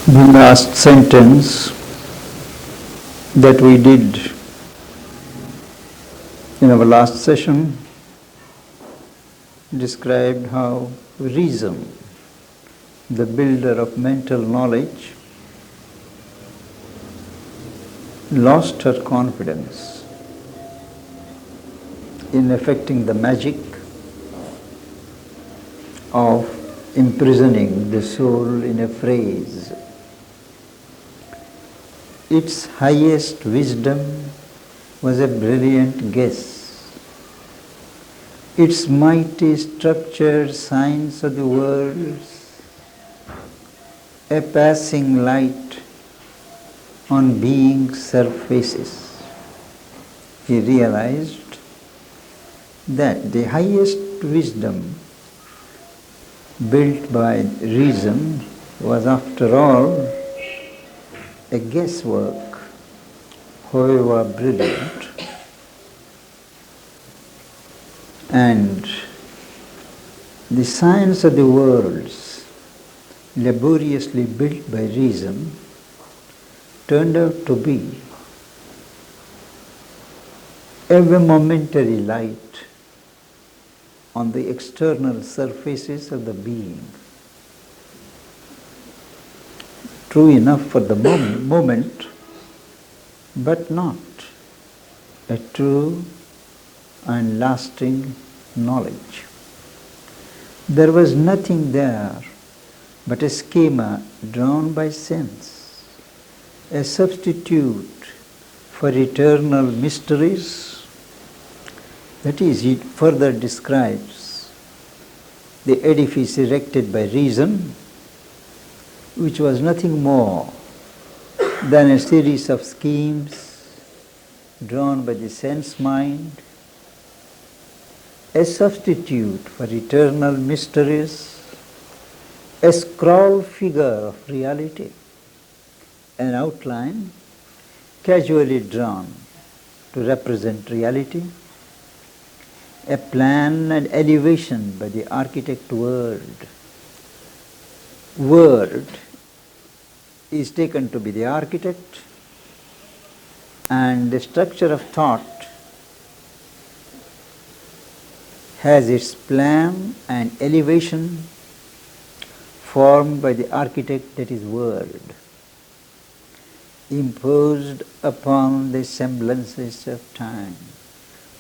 The last sentence that we did in our last session described how reason, the builder of mental knowledge, lost her confidence in effecting the magic of imprisoning the soul in a phrase. Its highest wisdom was a brilliant guess. Its mighty structured science of the worlds, a passing light on being's surfaces. He realized that the highest wisdom built by reason was after all a guesswork, however brilliant, and the science of the worlds, laboriously built by reason, turned out to be a momentary light on the external surfaces of the being. True enough for the moment, but not a true and lasting knowledge. There was nothing there but a schema drawn by sense, a substitute for eternal mysteries. That is, it further describes the edifice erected by reason, which was nothing more than a series of schemes drawn by the sense mind, a substitute for eternal mysteries, a scroll figure of reality, an outline casually drawn to represent reality, a plan and elevation by the architect world. Word is taken to be the architect, and the structure of thought has its plan and elevation formed by the architect, that is word, imposed upon the semblances of time,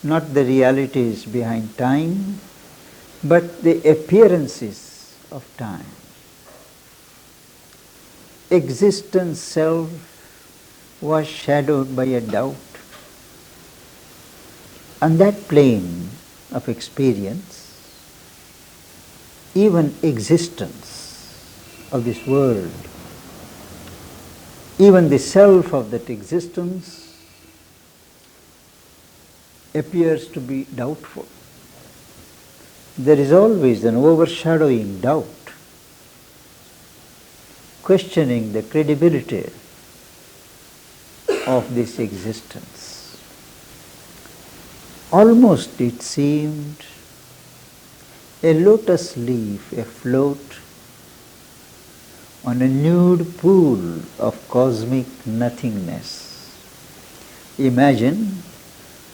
not the realities behind time, but the appearances of time. Existence self was shadowed by a doubt. On that plane of experience, even existence of this world, even the self of that existence appears to be doubtful. There is always an overshadowing doubt, questioning the credibility of this existence. Almost it seemed a lotus leaf afloat on a nude pool of cosmic nothingness. Imagine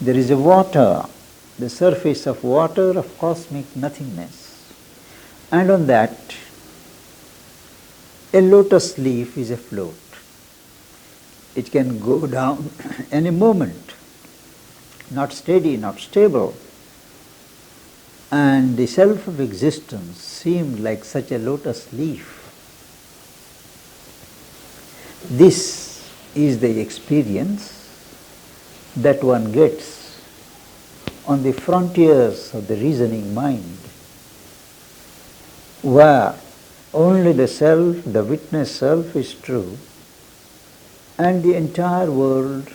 there is a water, the surface of water of cosmic nothingness, and on that a lotus leaf is afloat. It can go down any moment, not steady, not stable. And the self of existence seemed like such a lotus leaf. This is the experience that one gets on the frontiers of the reasoning mind, where only the self, the witness self, is true, and the entire world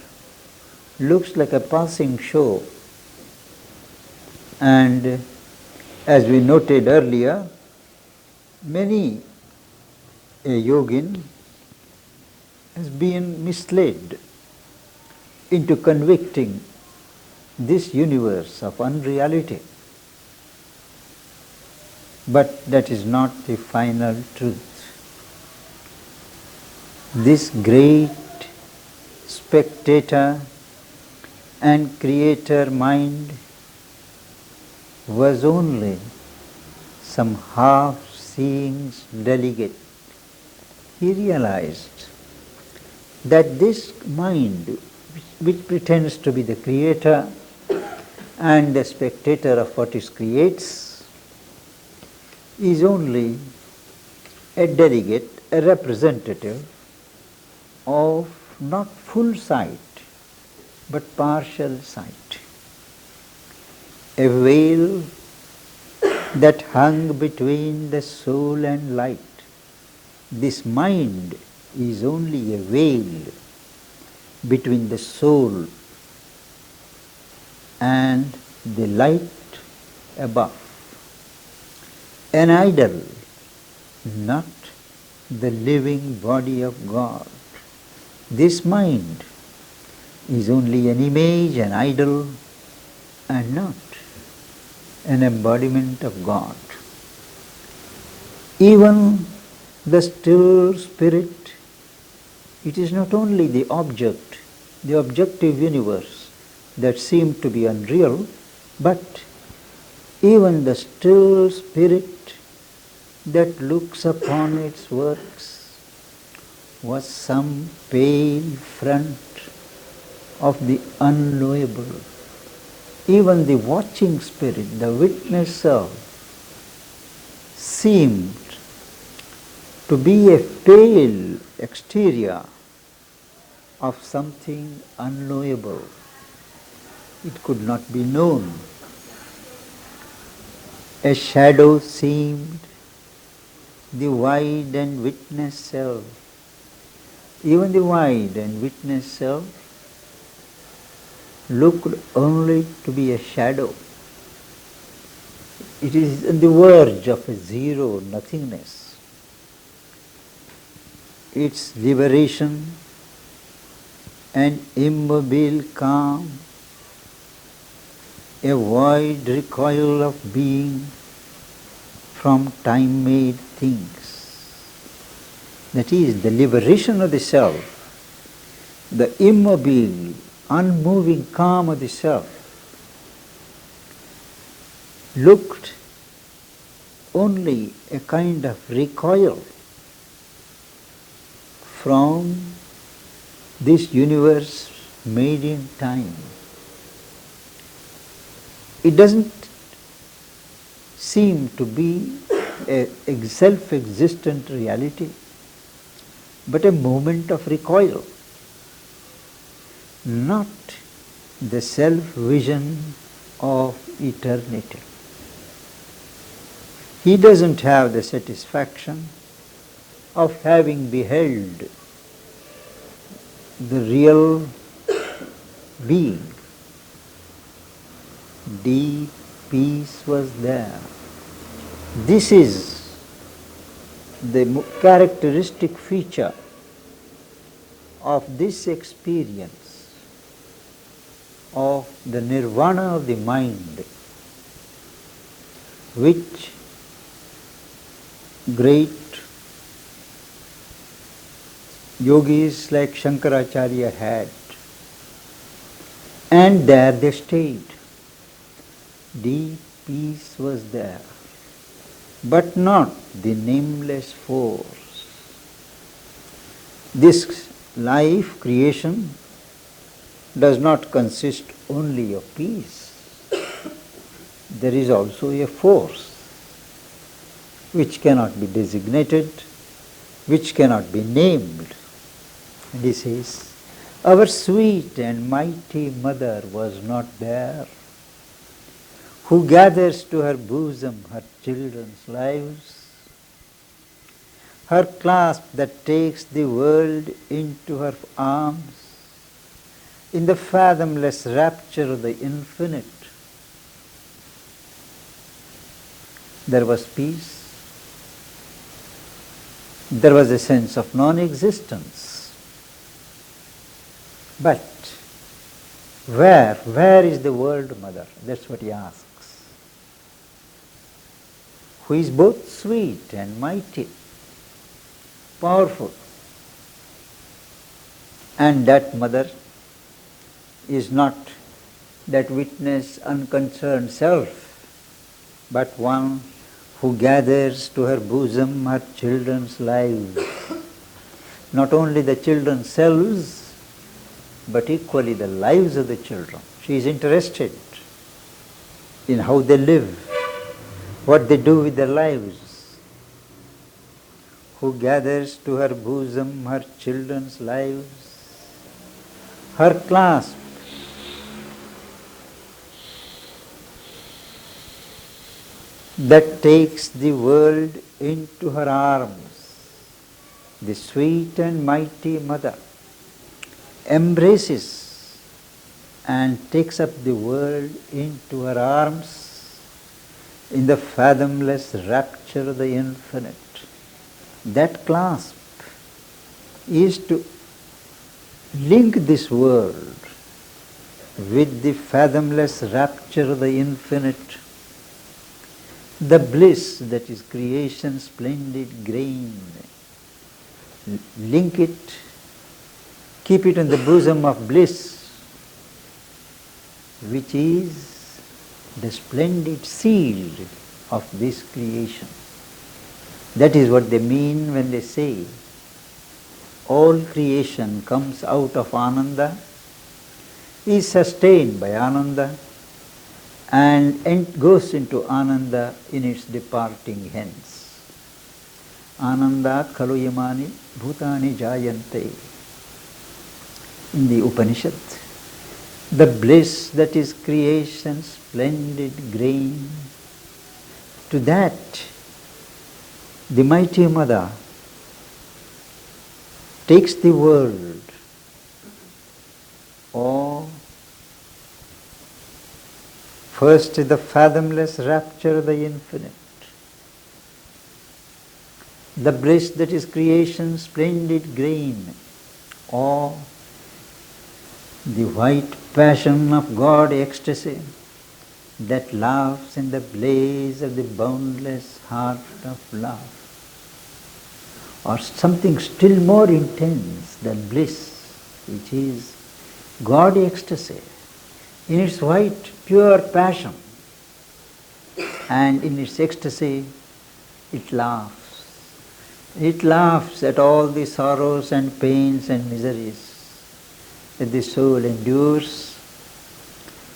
looks like a passing show. And as we noted earlier, many a yogin has been misled into convicting this universe of unreality. But that is not the final truth. This great spectator and creator mind was only some half-seeing delegate. He realized that this mind, which pretends to be the creator and the spectator of what it creates, is only a delegate, a representative of not full sight, but partial sight. A veil that hung between the soul and light. This mind is only a veil between the soul and the light above. An idol, not the living body of God. This mind is only an image, an idol, and not an embodiment of God. Even the still spirit, it is not only the object, the objective universe that seemed to be unreal, but even the still spirit that looks upon its works was some pale front of the unknowable. Even the watching spirit, the witness self, seemed to be a pale exterior of something unknowable. It could not be known. A shadow seemed the wide and witness self. Even the wide and witness self looked only to be a shadow. It is on the verge of a zero nothingness. Its liberation and immobile calm, a void recoil of being from time-made things. That is, the liberation of the self, the immobile, unmoving calm of the self, looked only a kind of recoil from this universe made in time. It doesn't seem to be a self-existent reality, but a moment of recoil, not the self-vision of eternity. He doesn't have the satisfaction of having beheld the real being. Deep peace was there. This is the characteristic feature of this experience of the nirvana of the mind, which great yogis like Shankaracharya had. And there they stayed. Deep peace was there, but not the nameless force. This life creation does not consist only of peace. There is also a force which cannot be designated, which cannot be named. And he says, our sweet and mighty mother was not there, who gathers to her bosom her children's lives, her clasp that takes the world into her arms, in the fathomless rapture of the infinite. There was peace. There was a sense of non-existence. But where is the world mother? That's what he asks. Who is both sweet and mighty, powerful. And that mother is not that witness unconcerned self, but one who gathers to her bosom her children's lives. Not only the children's selves, but equally the lives of the children. She is interested in how they live, what they do with their lives. Who gathers to her bosom her children's lives, her clasp that takes the world into her arms, the sweet and mighty mother embraces and takes up the world into her arms in the fathomless rapture of the infinite. That clasp is to link this world with the fathomless rapture of the infinite, the bliss that is creation's splendid grain. Link it, keep it in the bosom of bliss, which is the splendid seed of this creation. That is what they mean when they say all creation comes out of Ananda, is sustained by Ananda, and goes into Ananda in its departing hence. Ananda khalu yamani bhutani jayante. In the Upanishad, the bliss that is creation's splendid grain, to that the mighty mother takes the world, or first is the fathomless rapture of the infinite, the bliss that is creation's splendid grain, or the white passion of God ecstasy that laughs in the blaze of the boundless heart of love, or something still more intense than bliss, which is God ecstasy in its white pure passion, and in its ecstasy it laughs. It laughs at all the sorrows and pains and miseries that the soul endures,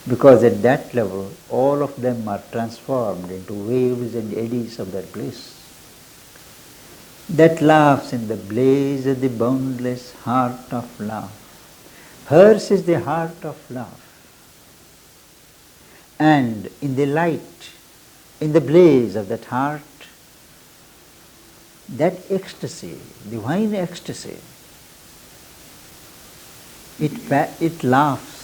because at that level all of them are transformed into waves and eddies of that bliss. That laughs in the blaze of the boundless heart of love. Hers is the heart of love. And in the light, in the blaze of that heart, that ecstasy, divine ecstasy, it laughs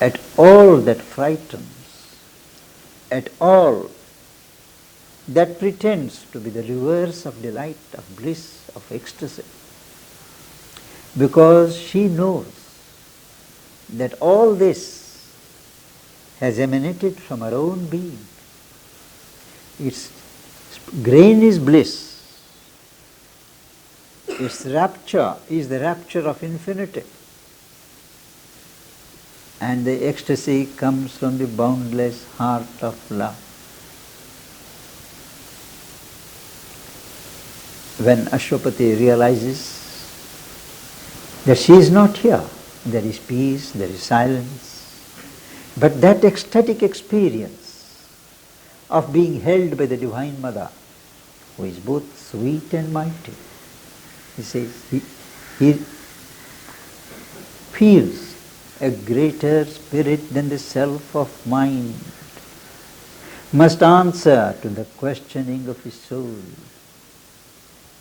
at all that frightens, at all that pretends to be the reverse of delight, of bliss, of ecstasy, because she knows that all this has emanated from her own being. Its grain is bliss. Its rapture is the rapture of infinity. And the ecstasy comes from the boundless heart of love. When Ashwapati realizes that she is not here, there is peace, there is silence, but that ecstatic experience of being held by the Divine Mother, who is both sweet and mighty, he says, he feels a greater spirit than the self of mind must answer to the questioning of his soul.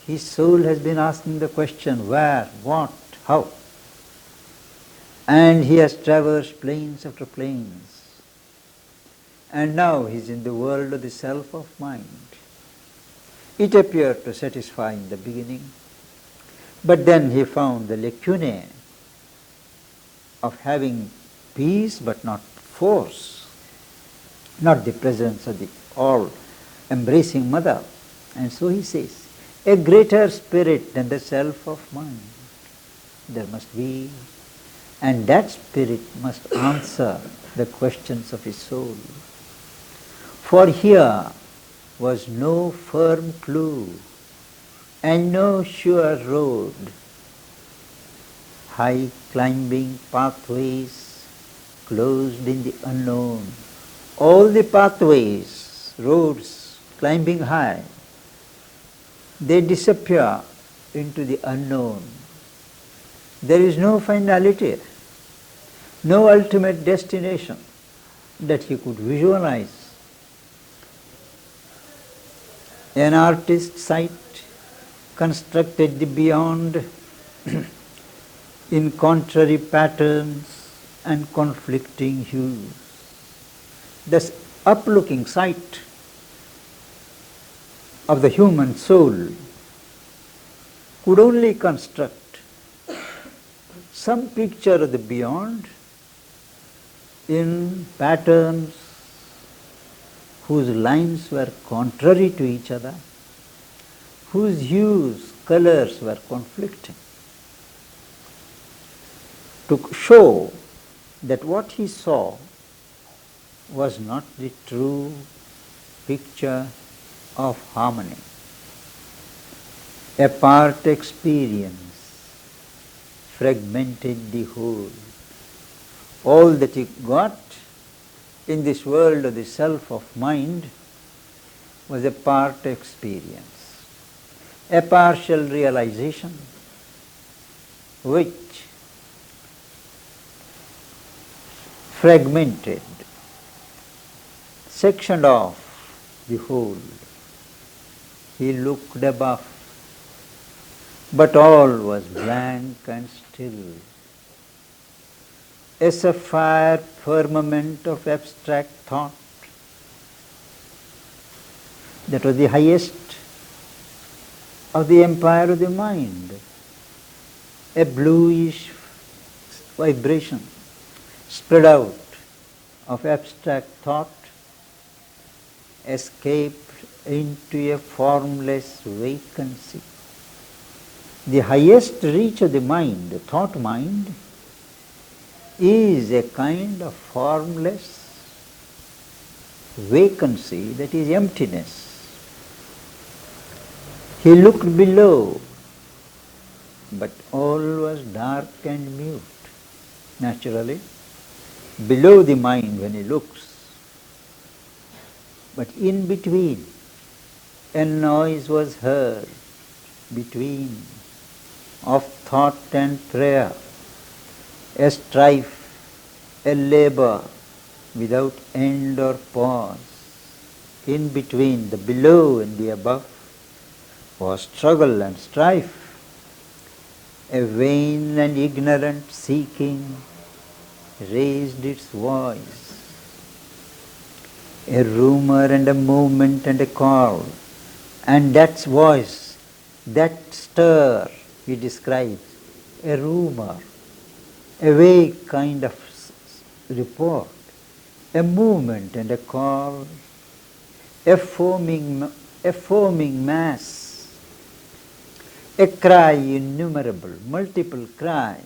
His soul has been asking the question, where, what, how? And he has traversed plains after plains. And now he is in the world of the self of mind. It appeared to satisfy in the beginning, but then he found the lacunae of having peace but not force, not the presence of the all-embracing mother. And so he says, a greater spirit than the self of mind. there must be, and that spirit must answer the questions of his soul. For here was no firm clue and no sure road. High climbing pathways closed in the unknown. All the pathways, roads climbing high, they disappear into the unknown. There is no finality, no ultimate destination that he could visualize. An artist's sight constructed the beyond in contrary patterns and conflicting hues. This uplooking sight of the human soul could only construct some picture of the beyond in patterns whose lines were contrary to each other, whose hues, colors were conflicting, to show that what he saw was not the true picture of harmony. A part experience fragmented the whole. All that he got in this world of the self of mind was a part experience, a partial realization which fragmented, sectioned off the whole. He looked above, but all was blank and still. A sapphire firmament of abstract thought. That was the highest of the empire of the mind. A bluish vibration spread out of abstract thought, escaped into a formless vacancy. The highest reach of the mind, the thought mind, is a kind of formless vacancy, that is emptiness. He looked below, but all was dark and mute. Naturally, below the mind when he looks, but in between, a noise was heard between of thought and prayer, a strife, a labor without end or pause. In between the below and the above was struggle and strife, a vain and ignorant seeking raised its voice. A rumor and a movement and a call, and that voice, that stir, he describes, a rumor, a vague kind of report, a movement and a call, a foaming mass, a cry innumerable, multiple cry,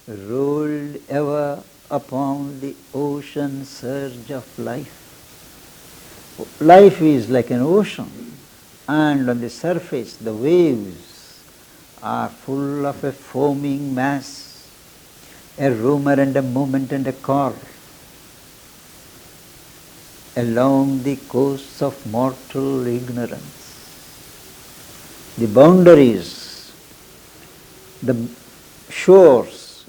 rolled ever upon the ocean surge of life. Life is like an ocean, and on the surface the waves are full of a foaming mass, a rumor and a movement and a call. Along the coasts of mortal ignorance, the boundaries, the shores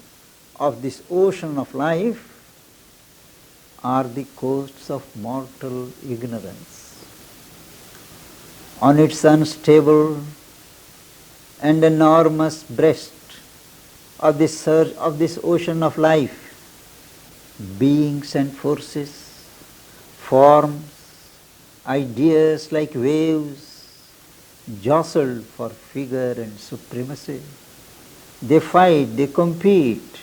of this ocean of life are the coasts of mortal ignorance. On its unstable and enormous breast of this surge of this ocean of life, beings and forces, forms, ideas like waves, jostled for figure and supremacy. They fight, they compete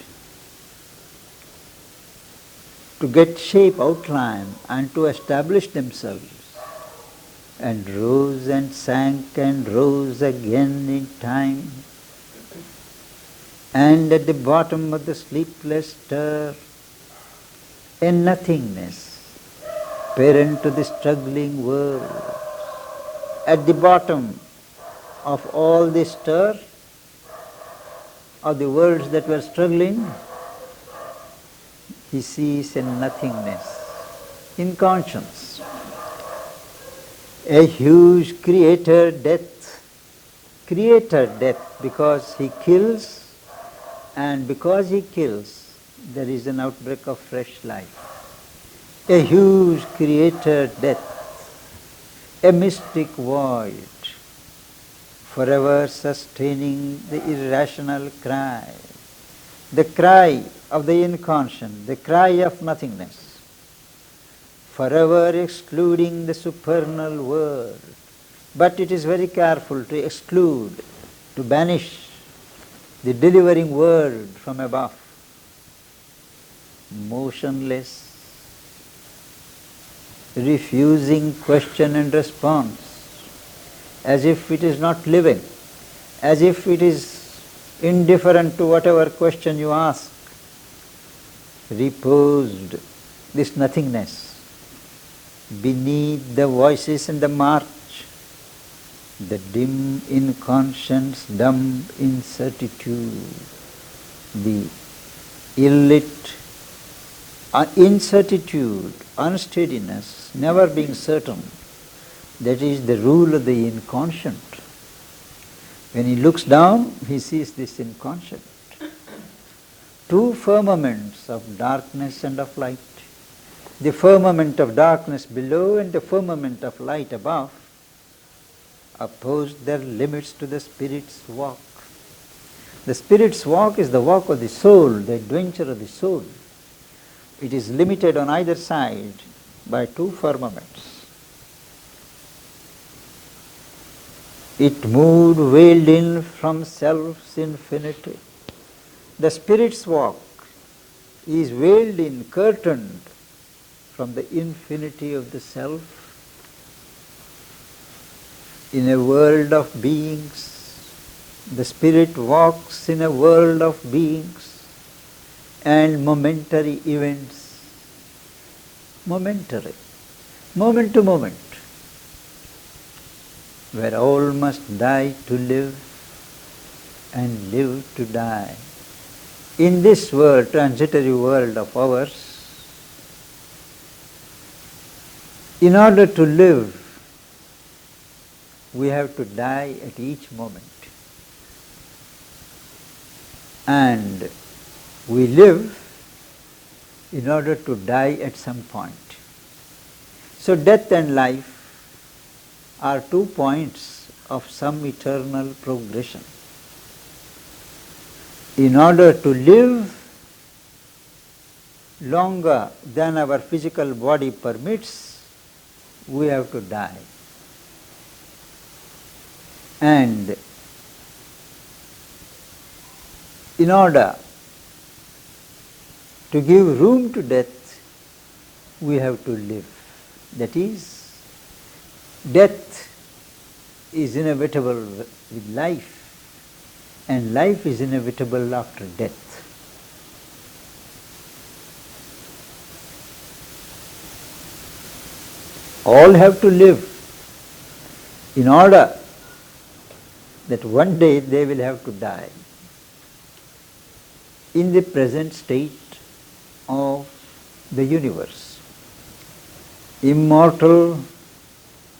to get shape, outline, and to establish themselves, and rose and sank and rose again in time. And at the bottom of the sleepless stir, a nothingness, parent to the struggling world. At the bottom of all the stir of the worlds that were struggling, he sees a nothingness in conscience. A huge creator death, because he kills, and because he kills, there is an outbreak of fresh life. A huge creator death, a mystic void, forever sustaining the irrational cry, the cry of the inconscient, the cry of nothingness, forever excluding the supernal world. But it is very careful to exclude, to banish the delivering word from above. Motionless, refusing question and response, as if it is not living, as if it is indifferent to whatever question you ask. Reposed, this nothingness, beneath the voices and the march, the dim inconscience, dumb incertitude, the illit incertitude, unsteadiness, never being certain. That is the rule of the inconscient. When he looks down, he sees this inconscient. Two firmaments of darkness and of light. The firmament of darkness below and the firmament of light above opposed their limits to the spirit's walk. The spirit's walk is the walk of the soul, the adventure of the soul. It is limited on either side by two firmaments. It moved veiled in from self's infinity. The spirit's walk is veiled in, curtained from the infinity of the self. In a world of beings, the spirit walks in a world of beings and momentary events, momentary, moment to moment, where all must die to live and live to die. In this world, transitory world of ours, in order to live, we have to die at each moment. And we live in order to die at some point. So death and life are 2 points of some eternal progression. In order to live longer than our physical body permits, we have to die. And in order to give room to death, we have to live. That is, death is inevitable with life, and life is inevitable after death. All have to live in order that one day they will have to die. In the present state of the universe, immortal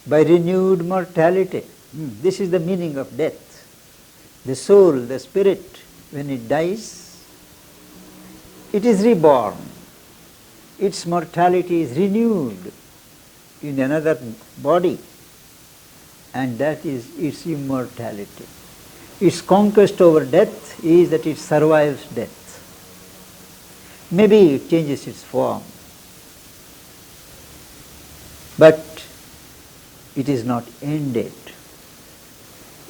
by renewed mortality. This is the meaning of death. The soul, the spirit, when it dies, it is reborn. Its mortality is renewed in another body, and that is its immortality. Its conquest over death is that it survives death. Maybe it changes its form, but it is not ended.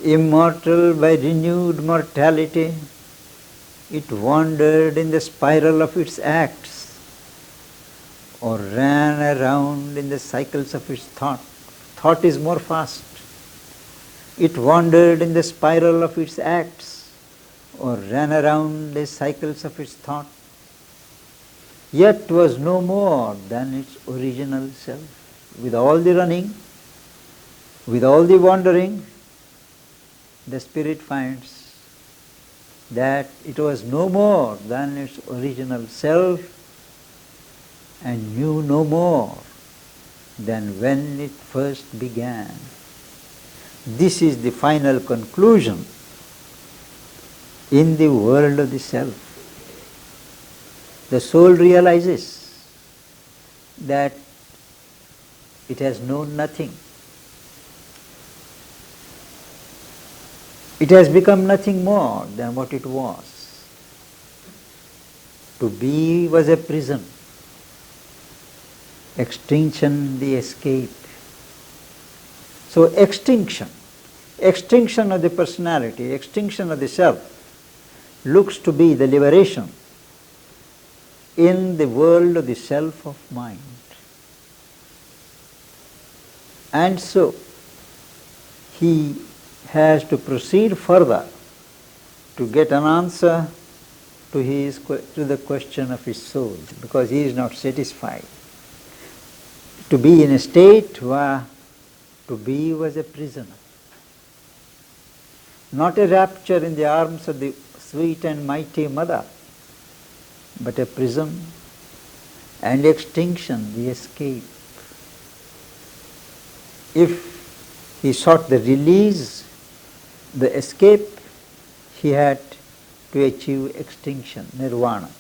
Immortal by renewed mortality, it wandered in the spiral of its acts, or ran around in the cycles of its thought. Thought is more fast. It wandered in the spiral of its acts, or ran around the cycles of its thought, yet was no more than its original self. With all the running, with all the wandering, the spirit finds that it was no more than its original self and knew no more than when it first began. This is the final conclusion in the world of the self. The soul realizes that it has known nothing. It has become nothing more than what it was. To be was a prison. Extinction the escape. So extinction of the personality, extinction of the self, looks to be the liberation in the world of the self of mind. And so he has to proceed further to get an answer to the question of his soul, because he is not satisfied. To be in a state where to be was a prisoner. Not a rapture in the arms of the sweet and mighty mother, but a prison and extinction, the escape. If he sought the release, the escape, he had to achieve extinction, nirvana.